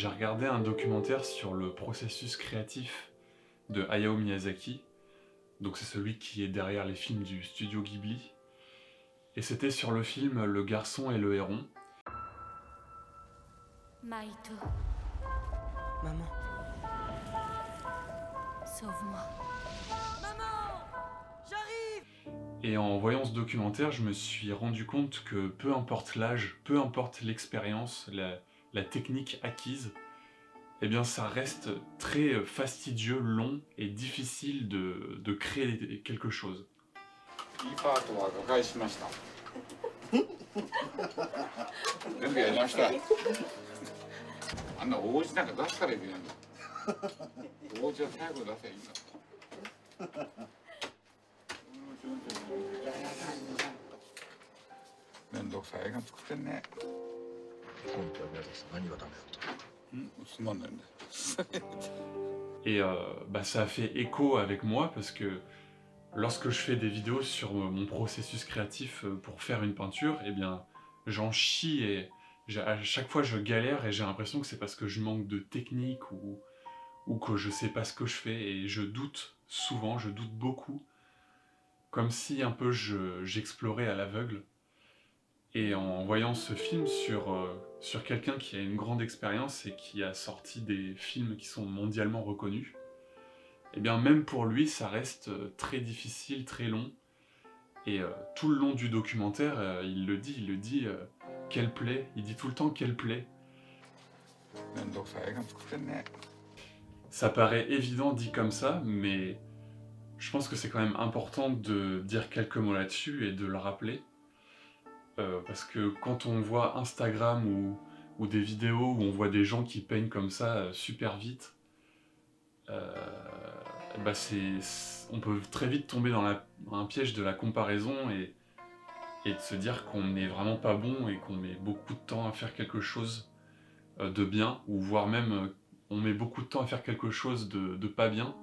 j'ai regardé un documentaire sur le processus créatif de Hayao Miyazaki. Donc c'est celui qui est derrière les films du studio Ghibli. Et c'était sur le film Le Garçon et le Héron. Maito, Maman, sauve-moi. Et en voyant ce documentaire, je me suis rendu compte que peu importe l'âge, peu importe l'expérience, la technique acquise, eh bien ça reste très fastidieux, long et difficile de créer quelque chose. いいパートは瓦解しました。全部やりました。あんな王子なんか出すからいけないんだ。王子は最後出せばいいんだ。めんどくさい映画作ってんね。今回宮崎さん何がダメだった？つまんないんだよ。 Et ça a fait écho avec moi parce que lorsque je fais des vidéos sur mon processus créatif pour faire une peinture, eh bien j'en chie et à chaque fois je galère et j'ai l'impression que c'est parce que je manque de technique ou que je sais pas ce que je fais et je doute souvent, je doute beaucoup, comme si un peu j'explorais à l'aveugle. Et en voyant ce film sur quelqu'un qui a une grande expérience et qui a sorti des films qui sont mondialement reconnus, et bien même pour lui ça reste très difficile, très long. Et tout le long du documentaire, il le dit quelle plaie, il dit tout le temps quelle plaie. めんどくさい映画作ってんね。 Ça paraît évident dit comme ça, mais je pense que c'est quand même important de dire quelques mots là-dessus et de le rappeler. Parce que quand on voit Instagram ou des vidéos où on voit des gens qui peignent comme ça super vite, on peut très vite tomber dans un piège de la comparaison et de se dire qu'on n'est vraiment pas bon et qu'on met beaucoup de temps à faire quelque chose de bien, ou voire même on met beaucoup de temps à faire quelque chose de pas bien.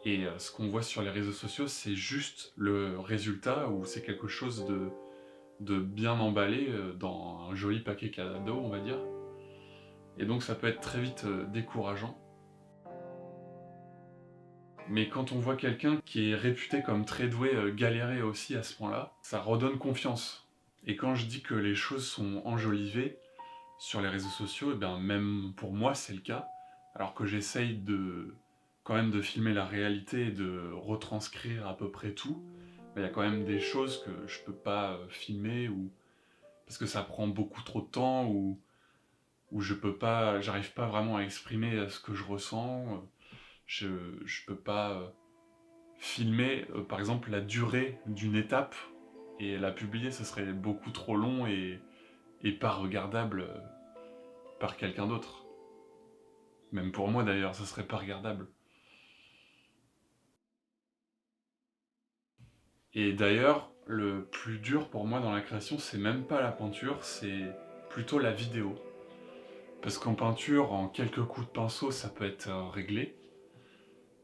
Et ce qu'on voit sur les réseaux sociaux, c'est juste le résultat, ou c'est quelque chose de bien emballé dans un joli paquet cadeau, on va dire. Et donc ça peut être très vite décourageant. Mais quand on voit quelqu'un qui est réputé comme très doué galérer aussi à ce point-là, ça redonne confiance. Et quand je dis que les choses sont enjolivées sur les réseaux sociaux, et bien même pour moi c'est le cas, alors que j'essaye quand même de filmer la réalité et de retranscrire à peu près tout, il y a quand même des choses que je peux pas filmer, parce que ça prend beaucoup trop de temps, ou j'arrive pas vraiment à exprimer ce que je ressens. Je peux pas filmer par exemple la durée d'une étape et la publier, ce serait beaucoup trop long et pas regardable par quelqu'un d'autre. Même pour moi d'ailleurs, ce serait pas regardable. Et d'ailleurs, le plus dur pour moi dans la création, c'est même pas la peinture, c'est plutôt la vidéo. Parce qu'en peinture, en quelques coups de pinceau, ça peut être réglé.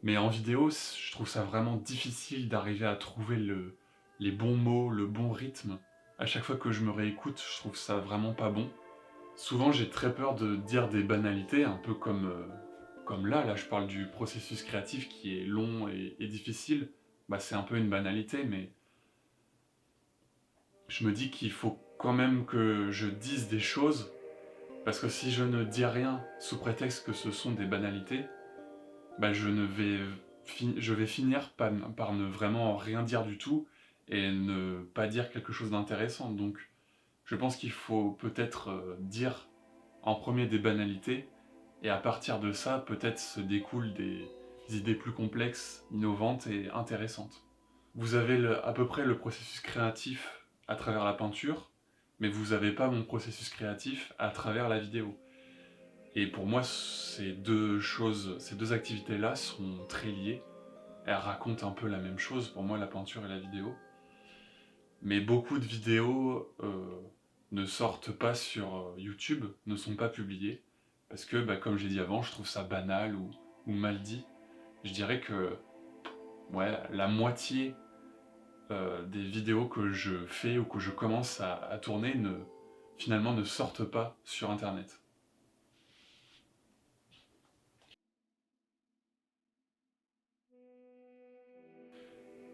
Mais en vidéo, je trouve ça vraiment difficile d'arriver à trouver les bons mots, le bon rythme. À chaque fois que je me réécoute, je trouve ça vraiment pas bon. Souvent, j'ai très peur de dire des banalités, un peu comme là je parle du processus créatif qui est long et difficile. C'est un peu une banalité, mais je me dis qu'il faut quand même que je dise des choses, parce que si je ne dis rien sous prétexte que ce sont des banalités, je vais finir par ne vraiment rien dire du tout et ne pas dire quelque chose d'intéressant. Donc je pense qu'il faut peut-être dire en premier des banalités, et à partir de ça, peut-être se découlent des idées plus complexes, innovantes et intéressantes. Vous avez à peu près le processus créatif à travers la peinture, mais vous n'avez pas mon processus créatif à travers la vidéo. Et pour moi, ces deux activités-là sont très liées. Elles racontent un peu la même chose, pour moi, la peinture et la vidéo. Mais beaucoup de vidéos ne sortent pas sur YouTube, ne sont pas publiées, parce que, comme j'ai dit avant, je trouve ça banal ou mal dit. Je dirais que la moitié des vidéos que je fais ou que je commence à tourner finalement ne sortent pas sur Internet.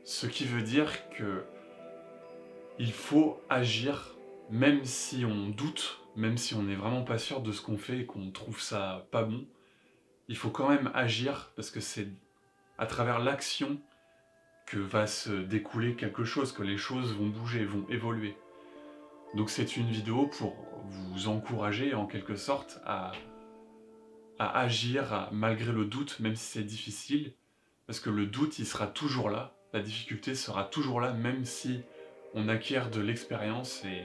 Ce qui veut dire que il faut agir même si on doute, même si on n'est vraiment pas sûr de ce qu'on fait et qu'on trouve ça pas bon. Il faut quand même agir parce que c'est à travers l'action que va se découler quelque chose, que les choses vont bouger, vont évoluer. Donc c'est une vidéo pour vous encourager en quelque sorte à agir malgré le doute, même si c'est difficile, parce que le doute il sera toujours là, la difficulté sera toujours là, même si on acquiert de l'expérience et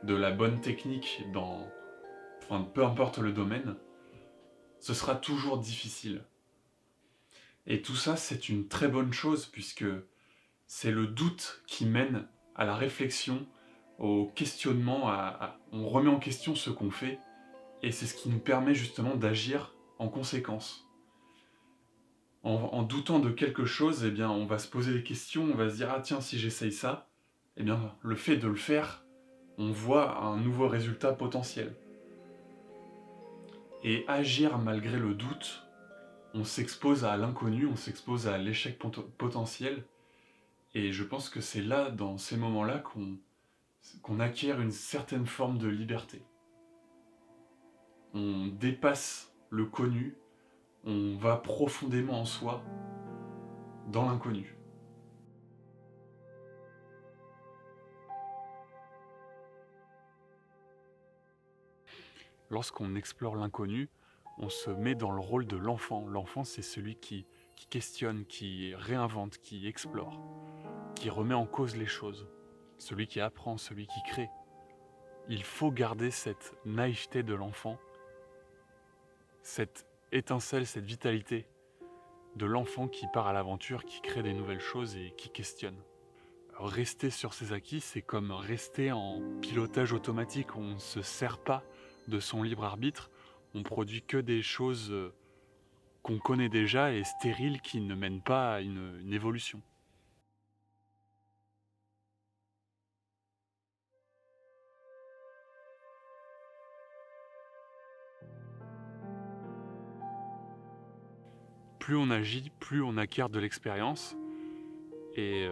de la bonne technique dans, enfin peu importe le domaine, ce sera toujours difficile. Et tout ça c'est une très bonne chose puisque c'est le doute qui mène à la réflexion, au questionnement, on remet en question ce qu'on fait, et c'est ce qui nous permet justement d'agir en conséquence. En doutant de quelque chose, eh bien, on va se poser des questions, on va se dire « Ah tiens, si j'essaye ça », eh bien, le fait de le faire, on voit un nouveau résultat potentiel. Et agir malgré le doute, on s'expose à l'inconnu, on s'expose à l'échec potentiel, et je pense que c'est là, dans ces moments-là, qu'on acquiert une certaine forme de liberté. On dépasse le connu, on va profondément en soi, dans l'inconnu. Lorsqu'on explore l'inconnu, on se met dans le rôle de l'enfant. L'enfant, c'est celui qui questionne, qui réinvente, qui explore, qui remet en cause les choses. Celui qui apprend, celui qui crée. Il faut garder cette naïveté de l'enfant, cette étincelle, cette vitalité de l'enfant qui part à l'aventure, qui crée des nouvelles choses et qui questionne. Rester sur ses acquis, c'est comme rester en pilotage automatique. On ne se sert pas de son libre arbitre, on produit que des choses qu'on connaît déjà et stériles qui ne mènent pas à une évolution. Plus on agit, plus on acquiert de l'expérience et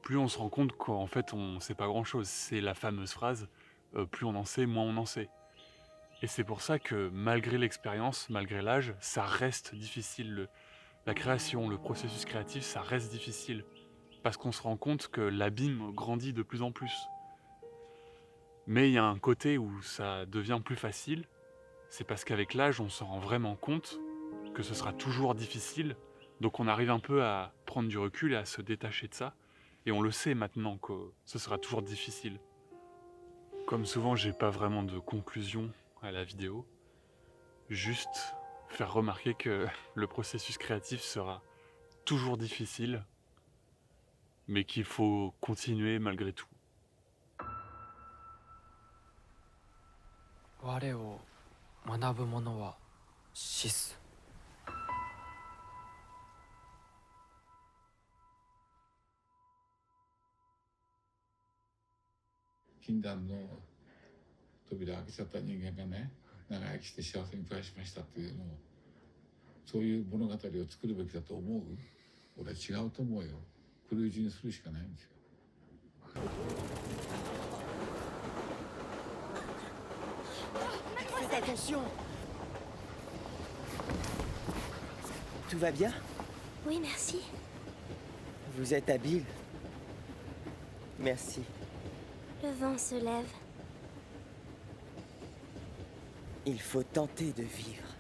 plus on se rend compte qu'en fait on ne sait pas grand chose. C'est la fameuse phrase plus on en sait, moins on en sait. Et c'est pour ça que malgré l'expérience, malgré l'âge, ça reste difficile. La création, le processus créatif, ça reste difficile. Parce qu'on se rend compte que l'abîme grandit de plus en plus. Mais il y a un côté où ça devient plus facile, c'est parce qu'avec l'âge, on se rend vraiment compte que ce sera toujours difficile, donc on arrive un peu à prendre du recul et à se détacher de ça, et on le sait maintenant que ce sera toujours difficile. Comme souvent, j'ai pas vraiment de conclusion à la vidéo, juste faire remarquer que le processus créatif sera toujours difficile, mais qu'il faut continuer malgré tout. 我を学ぶ者は死す。禁断の扉を開けちゃった人間がね、長生きして幸せに暮らしましたっていうのを、そういう物語を作るべきだと思う？俺は違うと思うよ。黒打ちにするしかないんですよ。Faites attention. Tout va bien? Oui, merci. Vous êtes habile. Merci. Le vent se lève. Il faut tenter de vivre.